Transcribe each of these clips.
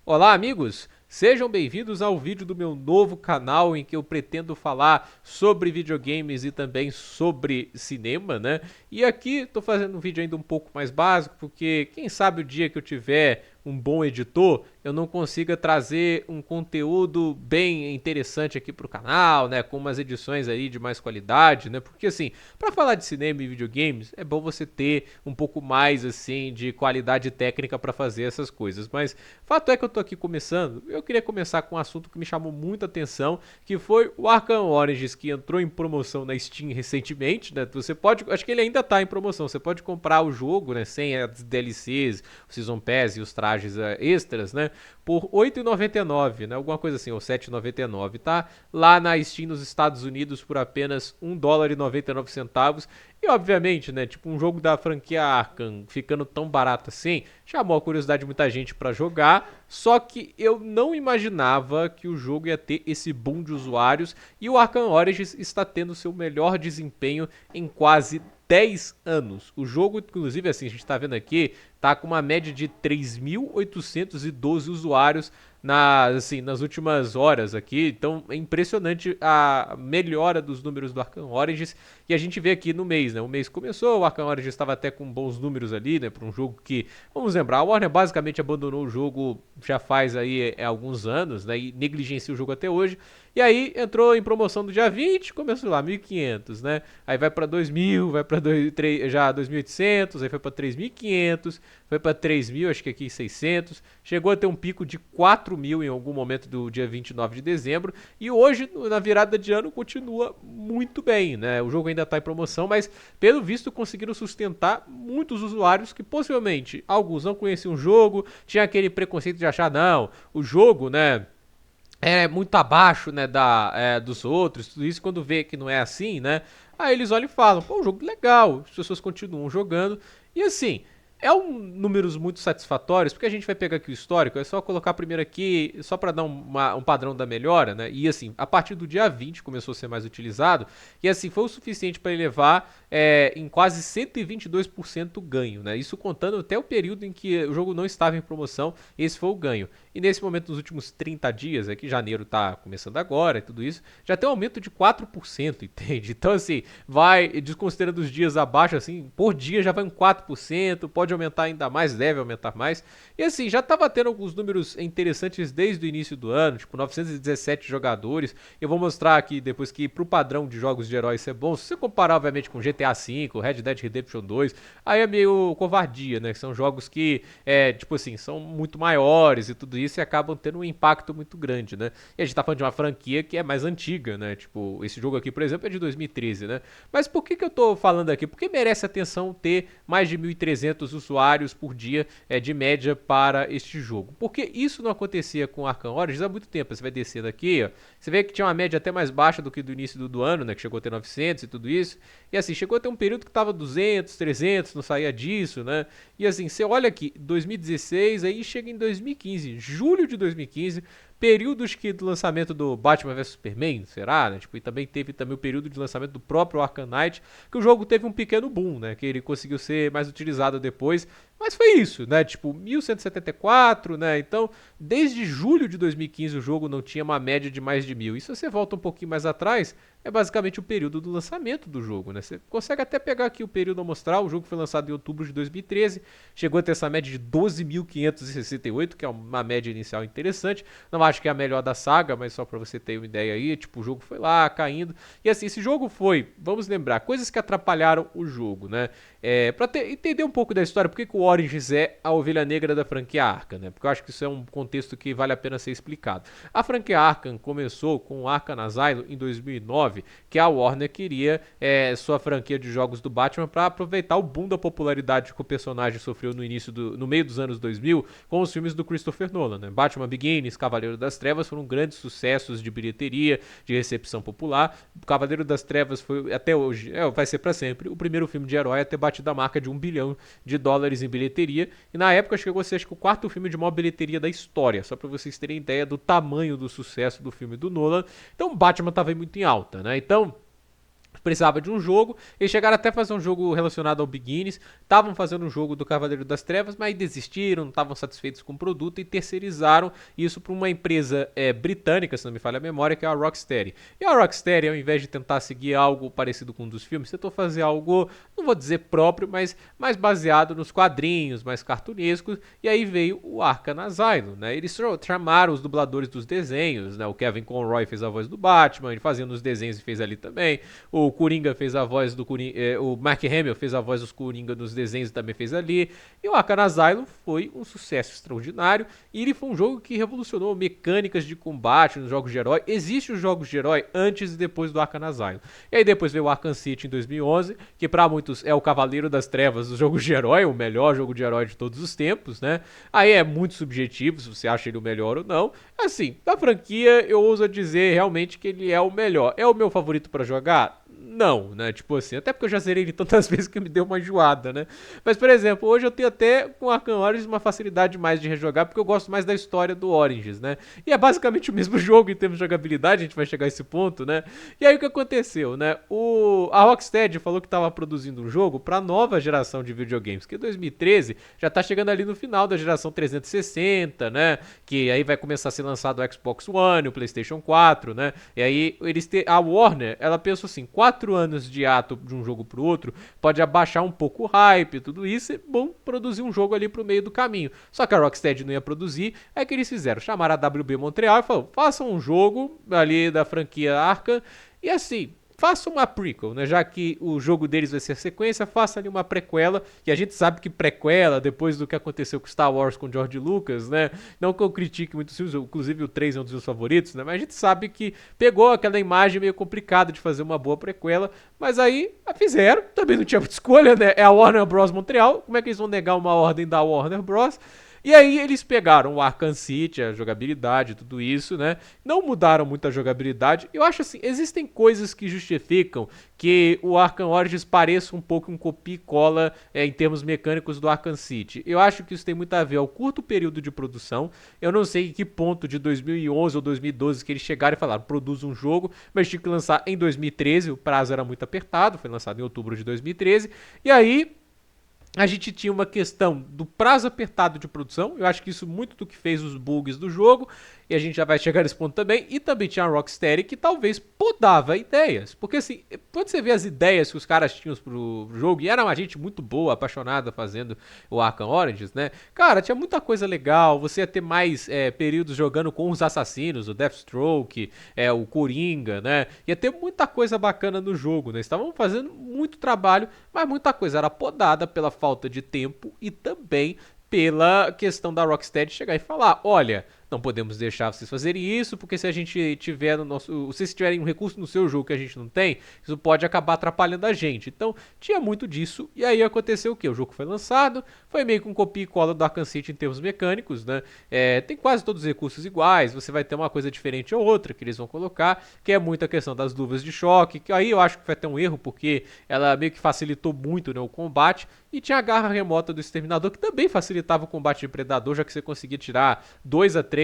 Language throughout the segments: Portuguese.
Olá, amigos! Sejam bem-vindos ao vídeo do meu novo canal em que eu pretendo falar sobre videogames e também sobre cinema, né? E aqui tô fazendo um vídeo ainda um pouco mais básico, porque quem sabe o dia que eu tiver um bom editor, eu não consiga trazer um conteúdo bem interessante aqui pro canal, né? Com umas edições aí de mais qualidade, né? Porque assim, para falar de cinema e videogames, é bom você ter um pouco mais assim de qualidade técnica para fazer essas coisas. Mas fato é que eu tô aqui começando, eu queria começar com um assunto que me chamou muita atenção, que foi o Arkham Origins, que entrou em promoção na Steam recentemente, né? Você pode, acho que ele ainda tá em promoção, você pode comprar o jogo, né, sem as DLCs, o Season Pass e os trajes extras, né, por R$ 8,99, né, alguma coisa assim, ou R$ 7,99, tá? Lá na Steam nos Estados Unidos por apenas US$ 1,99. E obviamente, né, tipo um jogo da franquia Arkham ficando tão barato assim, chamou a curiosidade de muita gente pra jogar, só que eu não imaginava que o jogo ia ter esse boom de usuários e o Arkham Origins está tendo seu melhor desempenho em quase 10 anos. O jogo, inclusive, assim, a gente tá vendo aqui, tá com uma média de 3.812 usuários nas últimas horas aqui. Então é impressionante a melhora dos números do Arkham Origins. E a gente vê aqui no mês, né? O mês começou, o Arkham Origins estava até com bons números ali, né? Para um jogo que, vamos lembrar, a Warner basicamente abandonou o jogo já faz aí alguns anos, né? E negligencia o jogo até hoje. E aí entrou em promoção do dia 20, começou lá 1.500, né? Aí vai para 2.000, vai para já 2.800, aí foi para 3.500, foi para 3.000, acho que aqui 600, chegou a ter um pico de 4.000 em algum momento do dia 29 de dezembro, e hoje, na virada de ano, continua muito bem, né? O jogo ainda está em promoção, mas pelo visto conseguiram sustentar muitos usuários que possivelmente alguns não conheciam o jogo, tinha aquele preconceito de achar, não, o jogo, né, é muito abaixo, né, dos outros, tudo isso, quando vê que não é assim, né, aí eles olham e falam, pô, um jogo legal, as pessoas continuam jogando, e assim, é um números muito satisfatórios, porque a gente vai pegar aqui o histórico, é só colocar primeiro aqui, só para dar um padrão da melhora, né, e assim, a partir do dia 20 começou a ser mais utilizado, e assim, foi o suficiente para elevar em quase 122% ganho, né, isso contando até o período em que o jogo não estava em promoção, esse foi o ganho. E nesse momento, nos últimos 30 dias, é que janeiro tá começando agora e tudo isso, já tem um aumento de 4%, entende? Então, assim, vai, desconsiderando os dias abaixo, assim, por dia já vai um 4%, pode aumentar ainda mais, deve aumentar mais. E assim, já tava tendo alguns números interessantes desde o início do ano, tipo 917 jogadores. Eu vou mostrar aqui depois que pro padrão de jogos de heróis isso é bom. Se você comparar, obviamente, com GTA V, Red Dead Redemption 2, aí é meio covardia, né? Que são jogos que, tipo assim, são muito maiores e tudo isso e acabam tendo um impacto muito grande, né? E a gente tá falando de uma franquia que é mais antiga, né? Tipo, esse jogo aqui, por exemplo, é de 2013, né? Mas por que eu tô falando aqui? Porque merece atenção ter mais de 1.300 usuários por dia de média para este jogo. Porque isso não acontecia com Arkham Origins há muito tempo. Você vai descendo aqui, ó, você vê que tinha uma média até mais baixa do que do início do ano, né? Que chegou a ter 900 e tudo isso. E assim, chegou a ter um período que tava 200, 300, não saía disso, né? E assim, você olha aqui, 2016, aí chega em 2015, julho de 2015, períodos que do lançamento do Batman vs Superman, será, né? Tipo, e também teve também o período de lançamento do próprio Arkham Knight, que o jogo teve um pequeno boom, né? Que ele conseguiu ser mais utilizado depois, mas foi isso, né? Tipo, 1174, né? Então, desde julho de 2015 o jogo não tinha uma média de mais de 1.000. E se você volta um pouquinho mais atrás, é basicamente o período do lançamento do jogo, né? Você consegue até pegar aqui o período amostral, o jogo foi lançado em outubro de 2013, chegou a ter essa média de 12.568, que é uma média inicial interessante. Não acho que é a melhor da saga, mas só para você ter uma ideia aí, tipo, o jogo foi lá caindo. E assim, esse jogo foi, vamos lembrar, coisas que atrapalharam o jogo, né? Pra entender um pouco da história, por que o Origins é a ovelha negra da franquia Arkham, né? Porque eu acho que isso é um contexto que vale a pena ser explicado. A franquia Arkham começou com o Arkham Asylum em 2009, que a Warner queria sua franquia de jogos do Batman para aproveitar o boom da popularidade que o personagem sofreu no meio dos anos 2000 com os filmes do Christopher Nolan, né? Batman Begins, Cavaleiro das Trevas foram grandes sucessos de bilheteria, de recepção popular. Cavaleiro das Trevas foi até hoje, vai ser para sempre, o primeiro filme de herói a ter batido a marca de US$ 1 bilhão em bilheteria, e na época chegou a ser, acho que, o quarto filme de maior bilheteria da história, só para vocês terem ideia do tamanho do sucesso do filme do Nolan. Então Batman estava muito em alta, né? Então precisava de um jogo, eles chegaram até a fazer um jogo relacionado ao Beginnings, estavam fazendo um jogo do Cavaleiro das Trevas, mas desistiram, não estavam satisfeitos com o produto e terceirizaram isso para uma empresa britânica, se não me falha a memória, que é a Rocksteady. E a Rocksteady, ao invés de tentar seguir algo parecido com um dos filmes, tentou fazer algo, não vou dizer próprio, mas mais baseado nos quadrinhos, mais cartunescos, e aí veio o Arkham Asylum, né? Eles chamaram os dubladores dos desenhos, né? O Kevin Conroy fez a voz do Batman, ele fazia nos desenhos e fez ali também. O Coringa fez a voz do Coringa, o Mark Hamill fez a voz dos Coringa nos desenhos e também fez ali. E o Arkham Asylum foi um sucesso extraordinário e ele foi um jogo que revolucionou mecânicas de combate nos jogos de herói. Existem os jogos de herói antes e depois do Arkham Asylum. E aí depois veio o Arkham City em 2011, que para muitos é o Cavaleiro das Trevas dos jogos de herói, o melhor jogo de herói de todos os tempos, né? Aí é muito subjetivo se você acha ele o melhor ou não. Assim, da franquia eu ouso dizer realmente que ele é o melhor. É o meu favorito para jogar? Não, né? Tipo assim, até porque eu já zerei ele tantas vezes que me deu uma enjoada, né? Mas, por exemplo, hoje eu tenho até com Arkham Origins uma facilidade mais de rejogar, porque eu gosto mais da história do Origins, né? E é basicamente o mesmo jogo em termos de jogabilidade, a gente vai chegar a esse ponto, né? E aí o que aconteceu, né? A Rocksteady falou que estava produzindo um jogo para nova geração de videogames, que 2013 já tá chegando ali no final da geração 360, né? Que aí vai começar a ser lançado o Xbox One, o PlayStation 4, né? E aí a Warner, ela pensou assim, 4 anos de ato de um jogo pro outro pode abaixar um pouco o hype, tudo isso, é bom produzir um jogo ali pro meio do caminho. Só que a Rocksteady não ia produzir, é que eles fizeram, chamaram a WB Montreal e falaram, façam um jogo ali da franquia Arkham, e assim, faça uma prequel, né? Já que o jogo deles vai ser a sequência, faça ali uma prequela, que a gente sabe que prequela, depois do que aconteceu com Star Wars com George Lucas, né? Não que eu critique muitos filmes, inclusive o 3 é um dos meus favoritos, né? Mas a gente sabe que pegou aquela imagem meio complicada de fazer uma boa prequela, mas aí a fizeram, também não tinha muita escolha, né? É a Warner Bros. Montreal, como é que eles vão negar uma ordem da Warner Bros.? E aí eles pegaram o Arkham City, a jogabilidade, tudo isso, né? Não mudaram muito a jogabilidade. Eu acho assim, existem coisas que justificam que o Arkham Origins pareça um pouco um copia e cola em termos mecânicos do Arkham City. Eu acho que isso tem muito a ver ao curto período de produção. Eu não sei em que ponto de 2011 ou 2012 que eles chegaram e falaram, produz um jogo, mas tinha que lançar em 2013, o prazo era muito apertado, foi lançado em outubro de 2013. E aí a gente tinha uma questão do prazo apertado de produção, eu acho que isso muito do que fez os bugs do jogo, e a gente já vai chegar nesse ponto também, e também tinha a Rocksteady que talvez podava ideias, porque assim, quando você vê as ideias que os caras tinham pro jogo, e era uma gente muito boa, apaixonada fazendo o Arkham Origins, né, cara, tinha muita coisa legal, você ia ter mais períodos jogando com os assassinos, o Deathstroke, o Coringa, né, ia ter muita coisa bacana no jogo, né, estavam fazendo muito trabalho, mas muita coisa era podada pela falta de tempo e também pela questão da Rocksteady chegar e falar, olha, não podemos deixar vocês fazerem isso, porque se a gente tiver no nosso, se vocês tiverem um recurso no seu jogo que a gente não tem, isso pode acabar atrapalhando a gente. Então, tinha muito disso, e aí aconteceu o quê? O jogo foi lançado, foi meio que um copia e cola do Arkham City em termos mecânicos, né? Tem quase todos os recursos iguais, você vai ter uma coisa diferente ou outra que eles vão colocar, que é muita questão das luvas de choque, que aí eu acho que foi até um erro, porque ela meio que facilitou muito, né, o combate, e tinha a garra remota do Exterminador, que também facilitava o combate de Predador, já que você conseguia tirar 2 a 3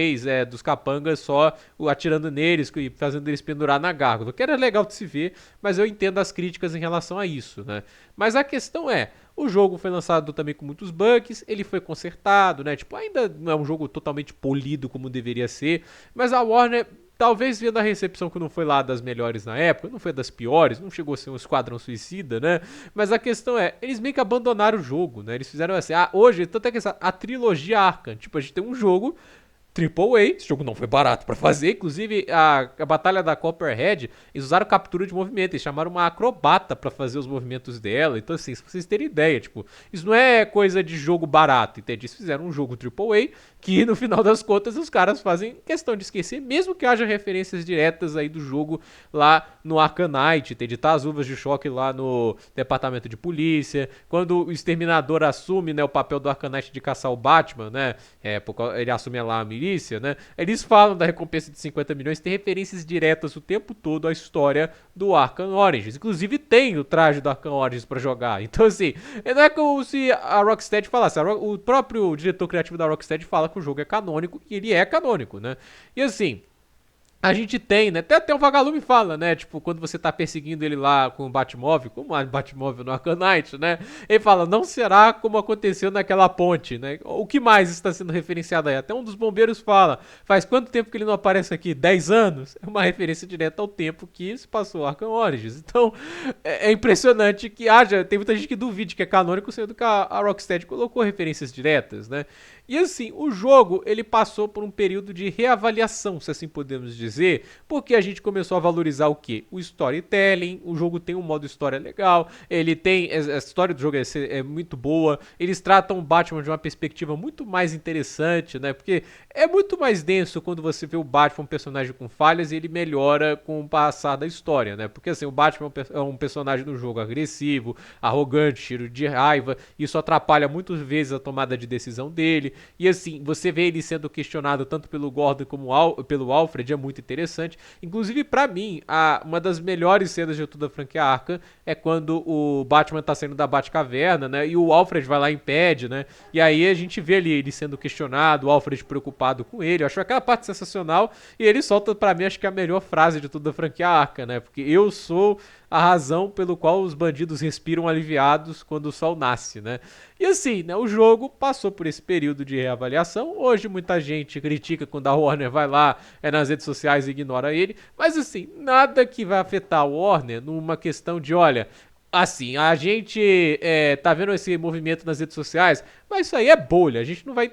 dos capangas só atirando neles e fazendo eles pendurar na gárgula, que era legal de se ver, mas eu entendo as críticas em relação a isso, né? Mas a questão é, o jogo foi lançado também com muitos bugs, ele foi consertado, né? Tipo, ainda não é um jogo totalmente polido como deveria ser, mas a Warner, talvez vendo a recepção que não foi lá das melhores na época, não foi das piores, não chegou a ser um Esquadrão Suicida, né? Mas a questão é, eles meio que abandonaram o jogo, né? Eles fizeram assim, hoje, tanto é que a trilogia Arkham, tipo, a gente tem um jogo AAA, esse jogo não foi barato pra fazer, inclusive a batalha da Copperhead, eles usaram captura de movimento, eles chamaram uma acrobata pra fazer os movimentos dela, então assim, se vocês terem ideia, tipo, isso não é coisa de jogo barato, entende? Eles fizeram um jogo AAA, que no final das contas os caras fazem questão de esquecer, mesmo que haja referências diretas aí do jogo lá no Arkham Knight, entende? Tá as uvas de choque lá no departamento de polícia, quando o Exterminador assume, né, o papel do Arkham Knight de caçar o Batman, né, ele assume lá a milícia, né, eles falam da recompensa de 50 milhões, tem referências diretas o tempo todo à história do Arkham Origins, inclusive tem o traje do Arkham Origins pra jogar, então assim, não é como se a Rocksteady falasse, o próprio diretor criativo da Rocksteady fala que o jogo é canônico, e ele é canônico, né, e assim, a gente tem, né? Até o Vagalume fala, né? Tipo, quando você tá perseguindo ele lá com o Batmóvel, como é Batmóvel no Arcanite, né? Ele fala, não será como aconteceu naquela ponte, né? O que mais está sendo referenciado aí? Até um dos bombeiros fala, faz quanto tempo que ele não aparece aqui? 10 anos? É uma referência direta ao tempo que se passou Arkham Origins. Então, é impressionante que haja, tem muita gente que duvide que é canônico, sendo que a Rocksteady colocou referências diretas, né? E assim, o jogo, ele passou por um período de reavaliação, se assim podemos dizer, porque a gente começou a valorizar o quê? O storytelling, o jogo tem um modo história legal, ele tem, a história do jogo é muito boa, eles tratam o Batman de uma perspectiva muito mais interessante, né? Porque é muito mais denso quando você vê o Batman um personagem com falhas e ele melhora com o passar da história, né? Porque assim, o Batman é um personagem no jogo agressivo, arrogante, cheiro de raiva, isso atrapalha muitas vezes a tomada de decisão dele. E assim, você vê ele sendo questionado tanto pelo Gordon como pelo Alfred, é muito interessante. Inclusive, pra mim, uma das melhores cenas de toda a franquia Arkham é quando o Batman tá saindo da Batcaverna, né? E o Alfred vai lá e impede, né? E aí a gente vê ali ele sendo questionado, o Alfred preocupado com ele. Eu acho aquela parte sensacional. E ele solta pra mim, acho que a melhor frase de toda a franquia Arkham, né? Porque eu sou a razão pelo qual os bandidos respiram aliviados quando o sol nasce, né? E assim, né, o jogo passou por esse período de reavaliação. Hoje muita gente critica quando a Warner vai lá nas redes sociais e ignora ele, mas assim, nada que vai afetar a Warner numa questão de, olha, assim, a gente tá vendo esse movimento nas redes sociais, mas isso aí é bolha, a gente não vai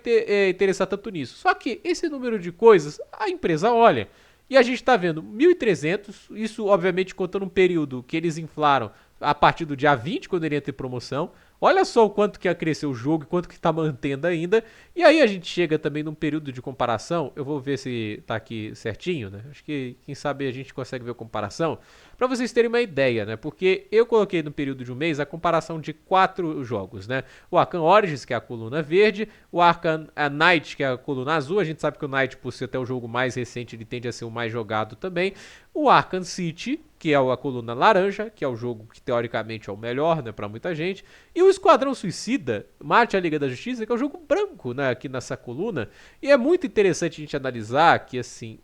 interessar tanto nisso. Só que esse número de coisas, a empresa olha. E a gente tá vendo 1.300, isso obviamente contando um período que eles inflaram a partir do dia 20, quando ele ia ter promoção. Olha só o quanto que ia crescer o jogo e quanto que tá mantendo ainda. E aí a gente chega também num período de comparação. Eu vou ver se tá aqui certinho, né? Acho que, quem sabe, a gente consegue ver a comparação. Pra vocês terem uma ideia, né? Porque eu coloquei no período de um mês a comparação de 4 jogos, né? O Arkham Origins, que é a coluna verde. O Arkham Knight, que é a coluna azul. A gente sabe que o Knight, por ser até o jogo mais recente, ele tende a ser o mais jogado também. O Arkham City, que é a coluna laranja, que é o jogo que teoricamente é o melhor, né, pra muita gente. E o Esquadrão Suicida, Marte a Liga da Justiça, que é o jogo branco, né, aqui nessa coluna. E é muito interessante a gente analisar que, assim,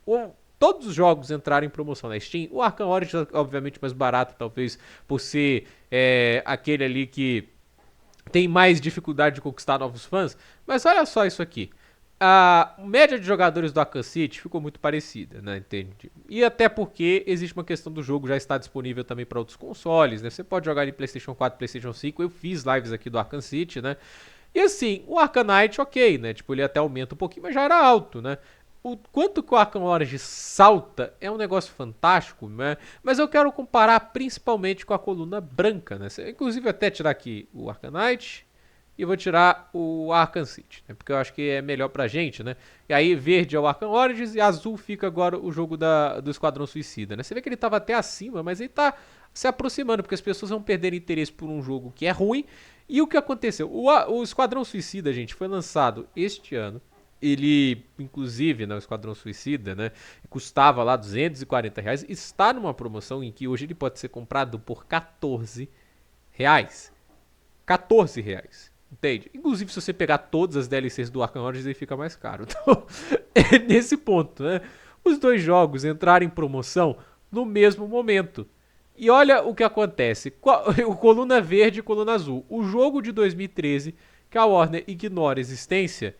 todos os jogos entraram em promoção na Steam. O Arkham Origins, obviamente, mais barato, talvez por ser aquele ali que tem mais dificuldade de conquistar novos fãs. Mas olha só isso aqui. A média de jogadores do Arkham City ficou muito parecida, né? Entende? E até porque existe uma questão do jogo já estar disponível também para outros consoles, né? Você pode jogar em PlayStation 4, PlayStation 5. Eu fiz lives aqui do Arkham City, né? E assim, o Arcanite, ok, né? Tipo, ele até aumenta um pouquinho, mas já era alto, né? O quanto que o Arkham Origins salta é um negócio fantástico, né? Mas eu quero comparar principalmente com a coluna branca, né? Inclusive até tirar aqui o Arcanite e vou tirar o Arkham City, né? Porque eu acho que é melhor pra gente, né? E aí verde é o Arkham Origins e azul fica agora o jogo do Esquadrão Suicida, né? Você vê que ele tava até acima, mas ele tá se aproximando, porque as pessoas vão perder interesse por um jogo que é ruim. E o que aconteceu? O Esquadrão Suicida, gente, foi lançado este ano. Ele, inclusive, né, o Esquadrão Suicida, né, custava lá R$ 240. Está numa promoção em que hoje ele pode ser comprado por R$ 14. R$ 14. Entende? Inclusive, se você pegar todas as DLCs do Arkham Origins, ele fica mais caro. Então, é nesse ponto, né? Os dois jogos entraram em promoção no mesmo momento. E olha o que acontece. O coluna verde e coluna azul. O jogo de 2013, que a Warner ignora a existência,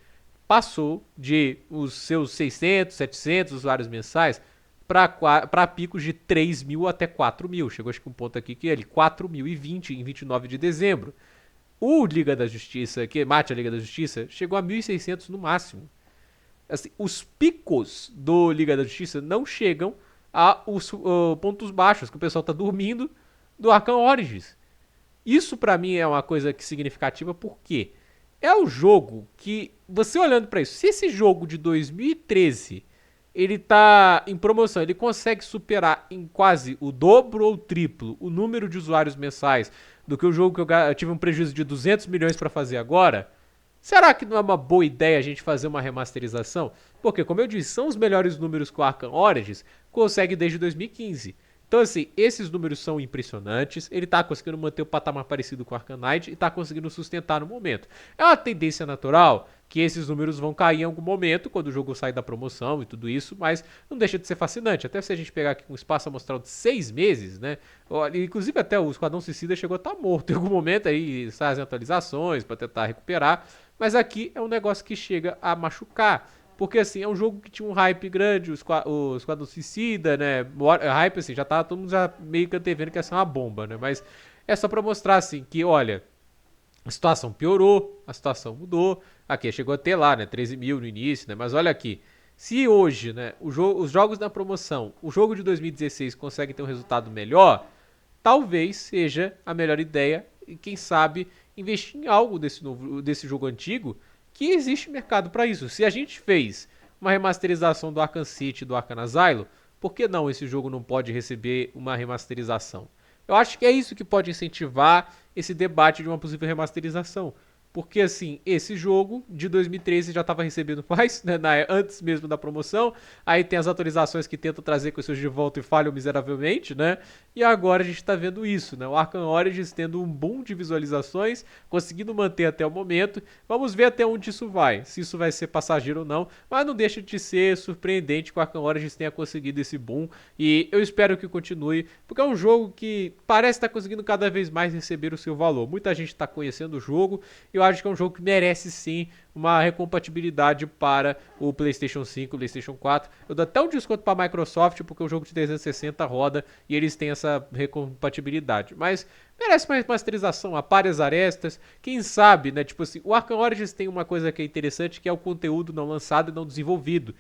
passou de os seus 600, 700 usuários mensais para picos de 3 mil até 4 mil. Chegou acho que um ponto aqui que ele 4.020 em 29 de dezembro. O Liga da Justiça, que mate a Liga da Justiça, chegou a 1.600 no máximo. Assim, os picos do Liga da Justiça não chegam a os pontos baixos, que o pessoal tá dormindo do Arkham Origins. Isso pra mim é uma coisa que significativa, porque é o jogo que, você olhando pra isso, se esse jogo de 2013 ele tá em promoção, ele consegue superar em quase o dobro ou o triplo o número de usuários mensais do que o jogo que eu tive um prejuízo de 200 milhões pra fazer agora, será que não é uma boa ideia a gente fazer uma remasterização? Porque, como eu disse, são os melhores números que o Arkham Origins consegue desde 2015. Então, assim, esses números são impressionantes. Ele tá conseguindo manter o patamar parecido com o Arkham Knight e tá conseguindo sustentar no momento. É uma tendência natural? que esses números vão cair em algum momento, quando o jogo sair da promoção e tudo isso, mas não deixa de ser fascinante. Até se a gente pegar aqui um espaço amostral de 6 meses, né? Inclusive até o Esquadrão Suicida chegou a estar morto em algum momento, aí fazem atualizações para tentar recuperar, mas aqui é um negócio que chega a machucar. Porque assim, é um jogo que tinha um hype grande, o Esquadrão Suicida, né? Hype assim, já tá todo mundo já meio que antevendo que ia ser uma bomba, né? Mas é só pra mostrar assim que, olha, a situação piorou, a situação mudou. Aqui chegou a ter lá, né? 13 mil no início, né? Mas olha aqui. Se hoje, né, os jogos da promoção, o jogo de 2016 consegue ter um resultado melhor, talvez seja a melhor ideia e quem sabe investir em algo desse jogo antigo que existe mercado para isso. Se a gente fez uma remasterização do Arkham City e do Arkham Asylum, por que não esse jogo não pode receber uma remasterização? Eu acho que é isso que pode incentivar esse debate de uma possível remasterização. Porque, assim, esse jogo de 2013 já estava recebendo mais, né, antes mesmo da promoção. Aí tem as atualizações que tentam trazer coisas de volta e falham miseravelmente, né? E agora a gente está vendo isso, né? O Arkham Origins tendo um boom de visualizações, conseguindo manter até o momento. Vamos ver até onde isso vai, se isso vai ser passageiro ou não. Mas não deixa de ser surpreendente que o Arkham Origins tenha conseguido esse boom. E eu espero que continue, porque é um jogo que parece estar conseguindo cada vez mais receber o seu valor. Muita gente está conhecendo o jogo e eu acho que é um jogo que merece sim uma recompatibilidade para o PlayStation 5, PlayStation 4. Eu dou até um desconto para a Microsoft porque o jogo de 360 roda e eles têm essa recompatibilidade. Mas merece uma remasterização, apare as arestas. Quem sabe, né? Tipo assim, o Arkham Origins tem uma coisa que é interessante que é o conteúdo não lançado e não desenvolvido.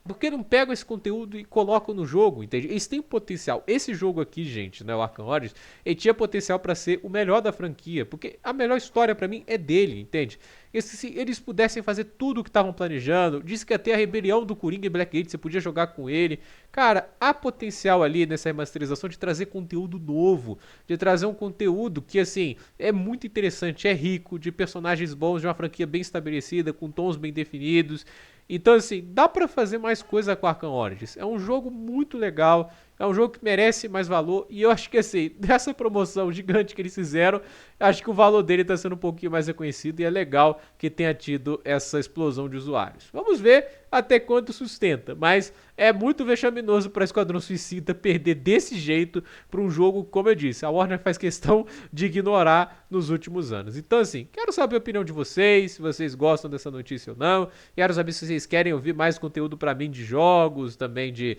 Por que não pegam esse conteúdo e colocam no jogo, entende? Eles têm potencial. Esse jogo aqui, gente, né, o Arkham Origins, ele tinha potencial para ser o melhor da franquia, porque a melhor história para mim é dele, entende? Se eles pudessem fazer tudo o que estavam planejando, disse que até a rebelião do Coringa e Blackgate você podia jogar com ele. Cara, há potencial ali nessa remasterização de trazer conteúdo novo, de trazer um conteúdo que, assim, é muito interessante, é rico, de personagens bons, de uma franquia bem estabelecida, com tons bem definidos. Então, assim, dá pra fazer mais coisa com Arkham Origins. É um jogo muito legal, é um jogo que merece mais valor. E eu acho que, assim, dessa promoção gigante que eles fizeram, acho que o valor dele tá sendo um pouquinho mais reconhecido. E é legal que tenha tido essa explosão de usuários. Vamos ver até quanto sustenta. Mas é muito vexaminoso para Esquadrão Suicida perder desse jeito para um jogo, como eu disse, a Warner faz questão de ignorar nos últimos anos. Então, assim, quero saber a opinião de vocês, se vocês gostam dessa notícia ou não. Quero saber se vocês querem ouvir mais conteúdo para mim de jogos, também de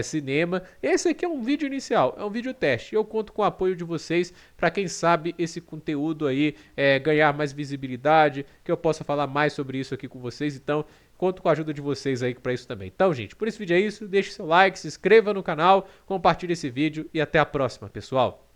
cinema. Esse aqui é um vídeo inicial, é um vídeo teste. Eu conto com o apoio de vocês para quem sabe esse conteúdo aí ganhar mais visibilidade, que eu possa falar mais sobre isso aqui com vocês. Então, conto com a ajuda de vocês aí para isso também. Então, gente, por esse vídeo é isso. Deixe seu like, se inscreva no canal, compartilhe esse vídeo e até a próxima, pessoal.